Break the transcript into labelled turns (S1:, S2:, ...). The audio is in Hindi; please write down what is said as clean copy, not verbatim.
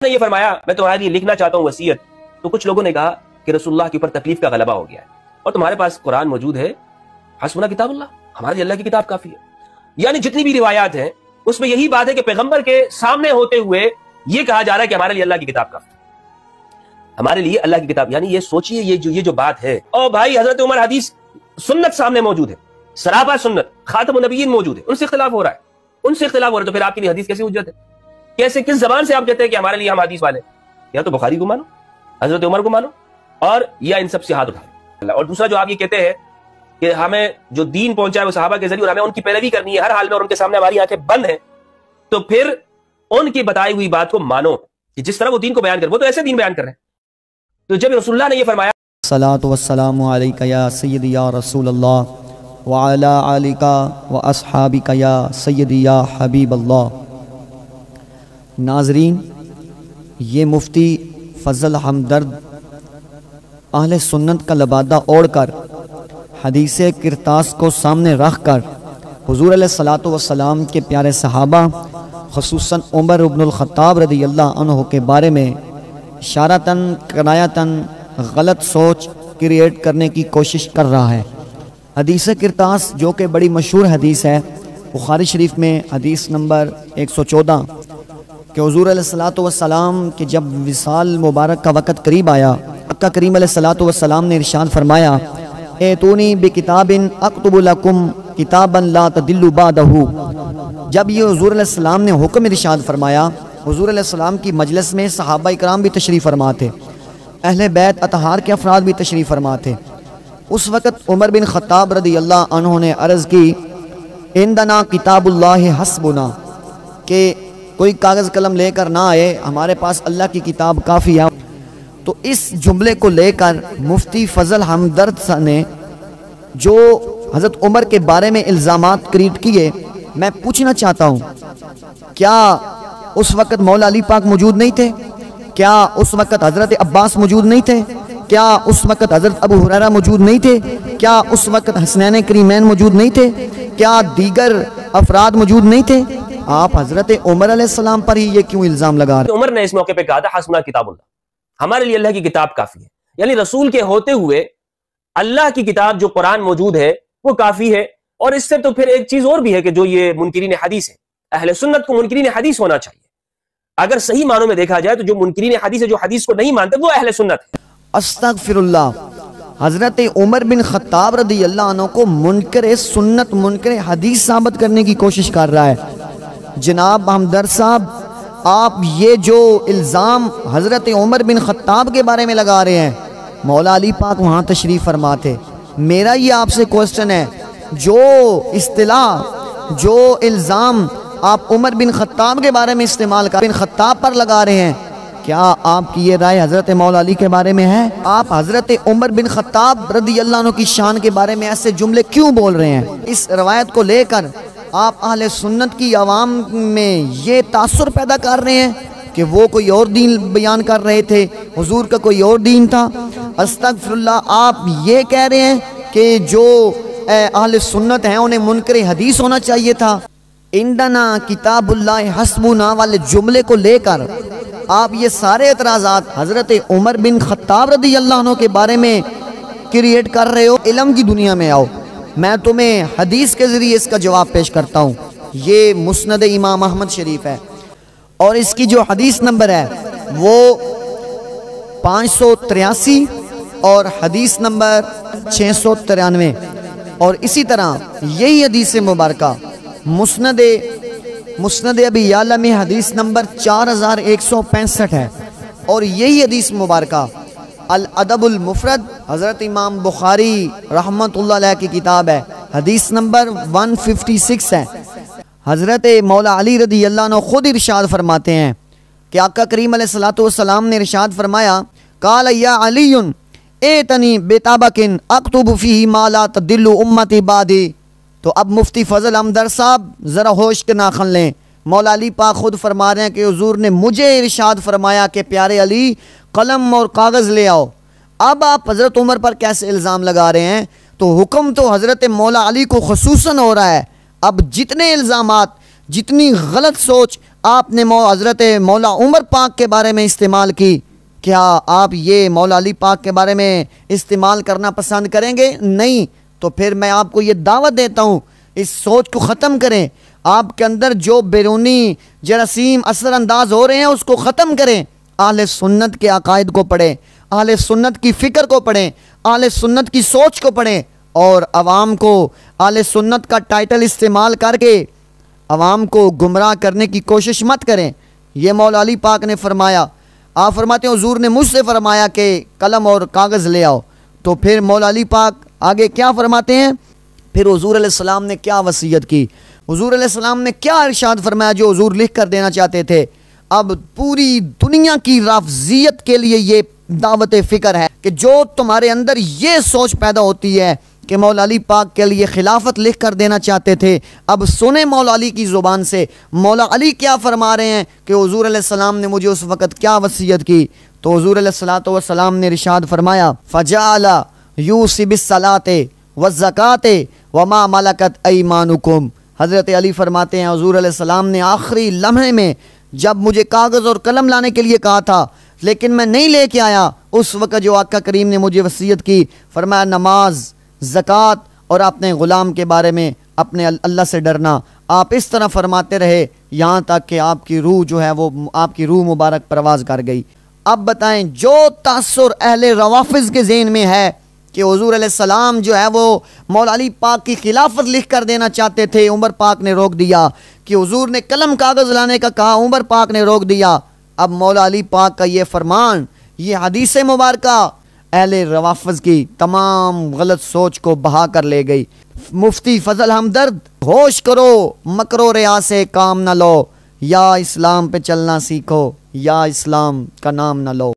S1: ने ये फरमाया मैं तुम्हारे लिए लिखना चाहता हूँ वसीयत, तो कुछ लोगों ने कहा कि रसूलुल्लाह के ऊपर तकलीफ का गलबा हो गया है और तुम्हारे पास कुरान मौजूद है, हस्बुना किताबुल्लाह, हमारे लिए अल्लाह की किताब काफी है। यानी जितनी भी रिवायात हैं उसमें यही बात है कि पैगंबर के सामने होते हुए ये कहा जा रहा है कि हमारे लिए अल्लाह की किताब काफी, हमारे लिए अल्लाह की किताब। यानी ये सोचिए ये जो बात है। और भाई हजरत उमर हदीस सुन्नत सामने मौजूद है, सराबा सुन्नत, खातमुन नबिय्यीन मौजूद है, उनसे इख्तिलाफ हो रहा है, तो फिर आपके लिए हदीस कैसी हुज्जत है? कैसे, किस जबान से आप कहते हैं कि हमारे लिए हम हदीस वाले? या तो बुखारी को मानो, हजरत उमर को मानो, और या इन सब से हाथ उठाओ। और दूसरा जो आप ये कहते हैं कि हमें जो दीन पहुंचा है वो सहाबा के जरिए और हमें उनकी पैरवी करनी है हर हाल में और उनके सामने हमारी आंखें बंद हैं, तो फिर उनकी बताई हुई बात को मानो कि जिस तरह वो दीन को बयान कर, वो तो ऐसे दीन बयान कर रहे हैं। तो जब रसूलुल्लाह ने ये फरमाया
S2: सलातु वस्सलामु अलैका या सय्यदी या रसूलल्लाह व अला आलिका व अस्हाबिका या सय्यदी या हबीबल्लाह। नाज़रीन, ये मुफ्ती फ़ज़ल हमदर्द अहले सुन्नत का लबादा ओढ़कर हदीस किरतास को सामने रख कर हुज़ूर अलैहिस्सलातु वस्सलाम के प्यारे सहाबा ख़ुसूसन उमर इब्नुल ख़त्ताब रज़ियल्लाहु अन्हु के बारे में इशारतन किनायतन गलत सोच क्रिएट करने की कोशिश कर रहा है। हदीस किरतास जो कि बड़ी मशहूर हदीस है, बुखारी शरीफ में हदीस नंबर 114 कि हुज़ूर अलैहिस्सलातु वस्सलाम के जब विसाल मुबारक का वक़्त करीब आया, अक्का करीम अलैहिस्सलातु वस्सलाम ने इरशाद फरमाया, एतूनी बिकिताबिन अक्तुबु लकुम किताबन ला तदिल्लु बादहू। जब ये हुज़ूर अलैहिस्सलाम ने हुक्म इरशाद फरमाया, हुज़ूर अलैहिस्सलाम की मजलिस में सहाबा इकराम भी तशरीफ़ फरमा थे, अहले बैत अतहार के अफराद भी तशरीफ़ फरमा थे। उस वक़्त उमर बिन ख़त्ताब रज़ियल्लाहु अन्हु ने अर्ज़ की, इंदना किताबुल्लाहि हस्बुना, के कोई कागज़ कलम लेकर ना आए, हमारे पास अल्लाह की किताब काफ़ी है। तो इस जुमले को लेकर मुफ्ती फ़ज़ल हमदर्द ने जो हज़रत उमर के बारे में इल्ज़ामात क्रिएट किए, मैं पूछना चाहता हूँ, क्या उस वक़्त मौला अली पाक मौजूद नहीं थे? क्या उस वक़्त हज़रत अब्बास मौजूद नहीं थे? क्या उस वक़्त हज़रत अबू हुरैरा मौजूद नहीं थे? क्या उस वक़्त हसनैन करीमैन मौजूद नहीं थे? क्या दीगर अफराद मौजूद नहीं थे? आप हज़रत उमर अलैहिस्सलाम पर ही ये क्यों इल्ज़ाम लगा रहे?
S1: उमर ने इस मौके पे कहा था हस्बुना किताबुल्लाह, हमारे लिए अल्लाह की किताब काफ़ी है। यानी रसूल के होते हुए अल्लाह की किताब जो कुरान मौजूद है वो काफ़ी है। और इससे तो फिर एक चीज़ और भी है कि जो ये मुनकिरीन हदीस है, अहले सुन्नत को मुनकिरीन हदीस होना चाहिए। अगर सही मानों में देखा जाए तो जो मुनकिरीन हदीस है, जो हदीस को नहीं मानते, वो अहले सुन्नत है।
S2: अस्तगफिरुल्लाह, हज़रत उमर बिन ख़त्ताब रज़ियल्लाहु अन्हु को मुनकर सुन्नत, मुनकर हदीस साबित करने की कोशिश कर रहा है। जनाब हमदर्द साहब, आप ये जो इल्ज़ाम हज़रत उमर बिन ख़त्ताब के बारे में लगा रहे हैं, मौला अली पाक वहाँ तशरीफ़ फरमा थे। मेरा ये आपसे क्वेश्चन है, जो इस्तिलाह, जो इल्ज़ाम आप उमर बिन ख़त्ताब के बारे में इस्तेमाल कर बिन ख़त्ताब पर लगा रहे हैं, क्या आपकी ये राय हज़रत मौला अली के बारे में है? आप हज़रत उमर बिन ख़त्ताब रज़ियल्लाहु अन्हु की शान के बारे में ऐसे जुमले क्यों बोल रहे हैं? इस रवायत को लेकर आप अहले सुन्नत की आवाम में ये तासुर पैदा कर रहे हैं कि वो कोई और दीन बयान कर रहे थे, हुजूर का कोई और दीन था। अस्तगफिरुल्लाह, आप ये कह रहे हैं कि जो अहले सुन्नत हैं उन्हें मुनकर हदीस होना चाहिए था। इंदना किताबुल्लाह हस्बुना वाले जुमले को लेकर आप ये सारे एतराज़ात हज़रत उमर बिन ख़त्ताब रज़ियल्लाहु अन्हु के बारे में क्रिएट कर रहे हो। इल्म की दुनिया में आओ, मैं तुम्हें हदीस के ज़रिए इसका जवाब पेश करता हूँ। ये मुस्नद इमाम अहमद शरीफ है और इसकी जो हदीस नंबर है वो 583 और हदीस नंबर 693, और इसी तरह यही हदीस मुबारका मुस्नद अबी याला में हदीस नंबर 4165 है, और यही हदीस मुबारका अल अदबुल मुफरद हज़रत इमाम बुखारी रहमतुल्लाह अलैह की किताब है, हदीस नंबर 156 है। हज़रत मौला अली रज़ियल्लाहु अन्हु खुद इरशाद फरमाते हैं कि आका करीम अलैहिस्सलातु वस्सलाम ने इरशाद फरमाया, काल या अलीयुन एतनी बेताबकिन अक्तुबु फीही मा ला तदिल्लु उम्मती बादी। तो अब मुफ्ती फ़ज़ल हमदर्द साहब ज़रा होश के नाखन लें। मौला अली पाक खुद फरमा रहे हैं कि हुजूर ने मुझे इरशाद फरमाया कि प्यारे अली कलम और कागज़ ले आओ। अब आप हज़रत उमर पर कैसे इल्ज़ाम लगा रहे हैं? तो हुक्म तो हज़रत मौला अली को ख़ुसूसन हो रहा है। अब जितने इल्ज़ामात, जितनी गलत सोच आपने हज़रत मौला उमर पाक के बारे में इस्तेमाल की, क्या आप ये मौला अली पाक के बारे में इस्तेमाल करना पसंद करेंगे? नहीं। तो फिर मैं आपको ये दावत देता हूँ, इस सोच को ख़त्म करें। आपके अंदर जो बैरूनी जरासीम असरअंदाज हो रहे हैं उसको ख़त्म करें। आले सुन्नत के अकायद को पढ़ें, आले सुन्नत की फ़िक्र को पढ़ें, आले सुन्नत की सोच को पढ़ें, और अवाम को आले सुन्नत का टाइटल इस्तेमाल करके अवाम को गुमराह करने की कोशिश मत करें। ये मौला अली पाक ने फरमाया। आप फरमाते हैं हुजूर ने मुझसे फरमाया कि कलम और कागज़ ले आओ। तो फिर मौला अली पाक आगे क्या फरमाते हैं? फिर हुजूर अलैहिस्सलाम ने क्या वसीयत की, हुजूर अलैहिस्सलाम ने क्या इरशाद फरमाया जो हुजूर लिख कर देना चाहते थे। अब पूरी दुनिया की राफजियत के लिए ये दावत फ़िक्र है कि जो तुम्हारे अंदर ये सोच पैदा होती है कि मौला अली पाक के लिए खिलाफत लिख कर देना चाहते थे, अब सुने मौला अली की ज़ुबान से मौला अली क्या फरमा रहे हैं कि हुजूर अलैहिस्सलाम ने मुझे उस वक़्त क्या वसीयत की। तो हुजूर अलैहिस्सलातु वस्सलाम ने इरशाद फरमाया, फ़जाअला यूसी बिस्सलाते वज़्ज़काते वमा मलकत ऐमानुकुम। हज़रत अली फरमाते हैं हुजूर अलैहिस्सलाम ने आखिरी लम्हे में जब मुझे कागज़ और कलम लाने के लिए कहा था लेकिन मैं नहीं लेके आया, उस वक़्त जो आका करीम ने मुझे वसीयत की, फरमाया नमाज, ज़कात और अपने ग़ुलाम के बारे में अपने अल्लाह से डरना। आप इस तरह फरमाते रहे यहाँ तक कि आपकी रूह जो है वो आपकी रूह मुबारक परवाज़ कर गई। अब बताएं, जो तासुर अहले रवाफ़िज़ के ज़हन में है कि हुजूर अलैहिस्सलाम जो है वो मौला अली पाक की खिलाफत लिख कर देना चाहते थे, उमर पाक ने रोक दिया, कि हुजूर ने कलम कागज़ लाने का कहा, उमर पाक ने रोक दिया। अब मौला अली पाक का ये फरमान, ये हदीस मुबारका अहले रवाफ़िज़ की तमाम गलत सोच को बहा कर ले गई। मुफ्ती फजल हमदर्द, होश करो, मकरो रिया से काम न लो, या इस्लाम पे चलना सीखो, या इस्लाम का नाम न लो।